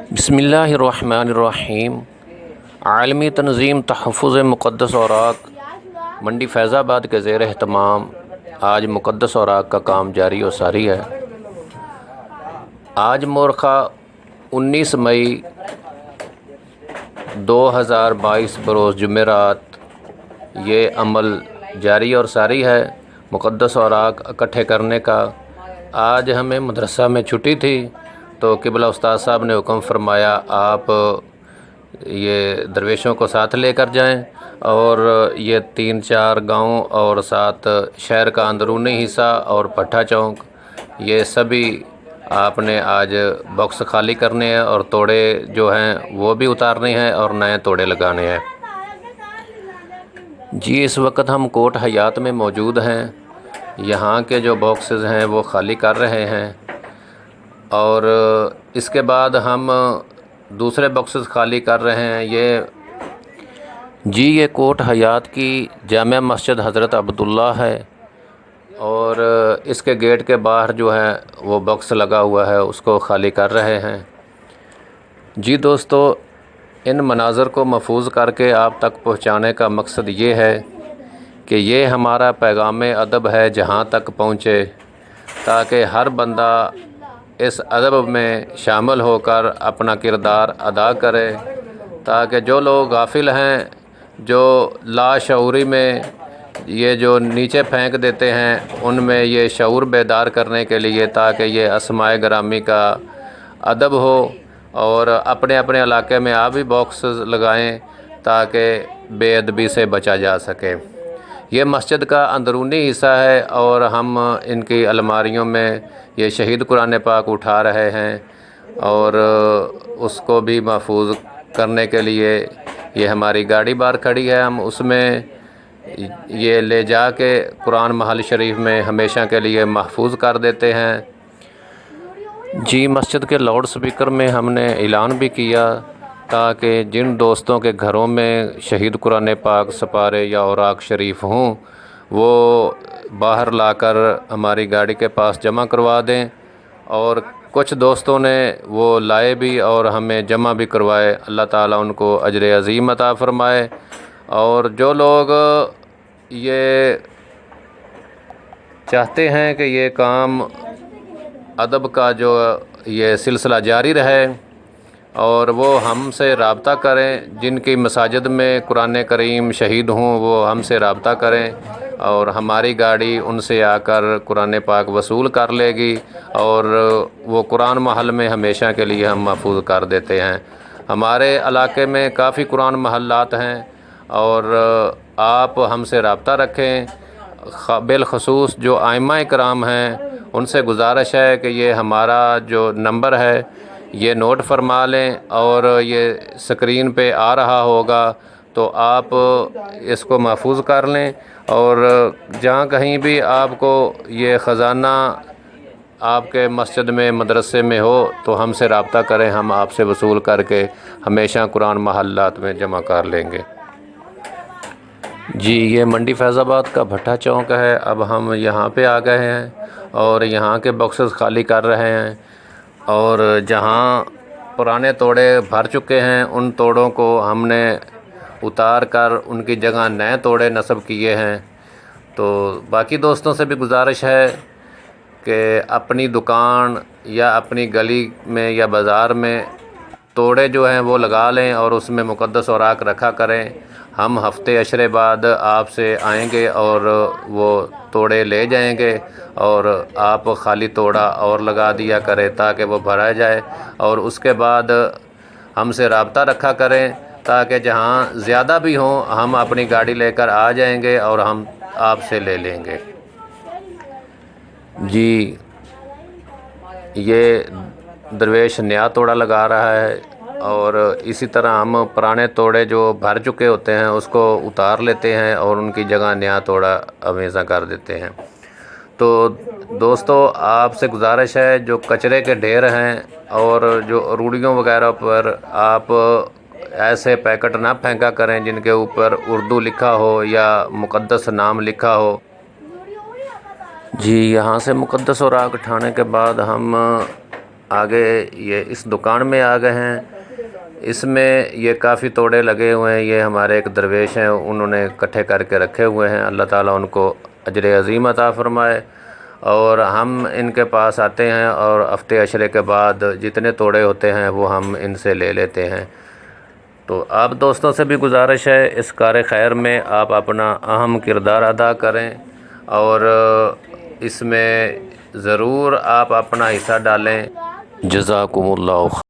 بسم اللہ الرحمن الرحیم۔ عالمی تنظیم تحفظ مقدس اوراق منڈی فیض آباد کے زیر اہتمام آج مقدس اوراق کا کام جاری و ساری ہے۔ آج مورخہ 19 مئی 2022 بروز جمعرات یہ عمل جاری اور ساری ہے مقدس اوراق اکٹھے کرنے کا۔ آج ہمیں مدرسہ میں چھٹی تھی تو قبلہ استاد صاحب نے حکم فرمایا آپ یہ درویشوں کو ساتھ لے کر جائیں، اور یہ 3-4 گاؤں اور ساتھ شہر کا اندرونی حصہ اور پٹھا چوک یہ سبھی آپ نے آج باکس خالی کرنے ہیں، اور توڑے جو ہیں وہ بھی اتارنے ہیں اور نئے توڑے لگانے ہیں۔ جی اس وقت ہم کوٹ حیات میں موجود ہیں۔ یہاں کے جو باکسز ہیں وہ خالی کر رہے ہیں، اور اس کے بعد ہم دوسرے باکسز خالی کر رہے ہیں۔ یہ کوٹ حیات کی جامع مسجد حضرت عبداللہ ہے، اور اس کے گیٹ کے باہر جو ہے وہ باکس لگا ہوا ہے، اس کو خالی کر رہے ہیں۔ جی دوستو، ان مناظر کو محفوظ کر کے آپ تک پہنچانے کا مقصد یہ ہے کہ یہ ہمارا پیغام ادب ہے جہاں تک پہنچے، تاکہ ہر بندہ اس ادب میں شامل ہو کر اپنا کردار ادا کرے، تاکہ جو لوگ غافل ہیں، جو لاشعوری میں یہ جو نیچے پھینک دیتے ہیں، ان میں یہ شعور بیدار کرنے کے لیے، تاکہ یہ اسماء گرامی کا ادب ہو، اور اپنے اپنے علاقے میں آپ بھی باکس لگائیں تاکہ بے ادبی سے بچا جا سکے۔ یہ مسجد کا اندرونی حصہ ہے، اور ہم ان کی الماریوں میں یہ شہید قرآن پاک اٹھا رہے ہیں، اور اس کو بھی محفوظ کرنے کے لیے یہ ہماری گاڑی باہر کھڑی ہے۔ ہم اس میں یہ لے جا کے قرآن محل شریف میں ہمیشہ کے لیے محفوظ کر دیتے ہیں۔ جی مسجد کے لاؤڈ سپیکر میں ہم نے اعلان بھی کیا، تاکہ جن دوستوں کے گھروں میں شہید قرآن پاک سپارے یا اوراق شریف ہوں، وہ باہر لا کر ہماری گاڑی کے پاس جمع کروا دیں، اور کچھ دوستوں نے وہ لائے بھی اور ہمیں جمع بھی کروائے۔ اللہ تعالیٰ ان کو اجر عظیم عطا فرمائے۔ اور جو لوگ یہ چاہتے ہیں کہ یہ کام ادب کا جو یہ سلسلہ جاری رہے، اور وہ ہم سے رابطہ کریں، جن کی مساجد میں قرآن کریم شہید ہوں وہ ہم سے رابطہ کریں، اور ہماری گاڑی ان سے آ کر قرآن پاک وصول کر لے گی، اور وہ قرآن محل میں ہمیشہ کے لیے ہم محفوظ کر دیتے ہیں۔ ہمارے علاقے میں کافی قرآن محلات ہیں، اور آپ ہم سے رابطہ رکھیں۔ بالخصوص جو ائمہ کرام ہیں ان سے گزارش ہے کہ یہ ہمارا جو نمبر ہے یہ نوٹ فرما لیں، اور یہ سکرین پہ آ رہا ہوگا تو آپ اس کو محفوظ کر لیں، اور جہاں کہیں بھی آپ کو یہ خزانہ آپ کے مسجد میں مدرسے میں ہو تو ہم سے رابطہ کریں، ہم آپ سے وصول کر کے ہمیشہ قرآن محلات میں جمع کر لیں گے۔ جی یہ منڈی فیض آباد کا بھٹا چوک ہے۔ اب ہم یہاں پہ آ گئے ہیں اور یہاں کے باکسز خالی کر رہے ہیں، اور جہاں پرانے توڑے بھر چکے ہیں ان توڑوں کو ہم نے اتار کر ان کی جگہ نئے توڑے نصب کیے ہیں۔ تو باقی دوستوں سے بھی گزارش ہے کہ اپنی دکان یا اپنی گلی میں یا بازار میں توڑے جو ہیں وہ لگا لیں، اور اس میں مقدس اوراق رکھا کریں۔ ہم ہفتے عشرے بعد آپ سے آئیں گے اور وہ توڑے لے جائیں گے، اور آپ خالی توڑا اور لگا دیا کریں تاکہ وہ بھرا جائے، اور اس کے بعد ہم سے رابطہ رکھا کریں، تاکہ جہاں زیادہ بھی ہوں ہم اپنی گاڑی لے کر آ جائیں گے اور ہم آپ سے لے لیں گے۔ جی یہ درویش نیا توڑا لگا رہا ہے، اور اسی طرح ہم پرانے توڑے جو بھر چکے ہوتے ہیں اس کو اتار لیتے ہیں اور ان کی جگہ نیا توڑا آویزاں کر دیتے ہیں۔ تو دوستو آپ سے گزارش ہے، جو کچرے کے ڈھیر ہیں اور جو روڑیوں وغیرہ پر آپ ایسے پیکٹ نہ پھینکا کریں جن کے اوپر اردو لکھا ہو یا مقدس نام لکھا ہو۔ جی یہاں سے مقدس اوراق اٹھانے کے بعد ہم آگے یہ اس دکان میں آ گئے ہیں۔ اس میں یہ کافی توڑے لگے ہوئے ہیں، یہ ہمارے ایک درویش ہیں، انہوں نے اکٹھے کر کے رکھے ہوئے ہیں۔ اللہ تعالیٰ ان کو اجر عظیم عطا فرمائے۔ اور ہم ان کے پاس آتے ہیں اور ہفتے عشرے کے بعد جتنے توڑے ہوتے ہیں وہ ہم ان سے لے لیتے ہیں۔ تو آپ دوستوں سے بھی گزارش ہے اس کار خیر میں آپ اپنا اہم کردار ادا کریں اور اس میں ضرور آپ اپنا حصہ ڈالیں۔ جزاکم اللہ خیر۔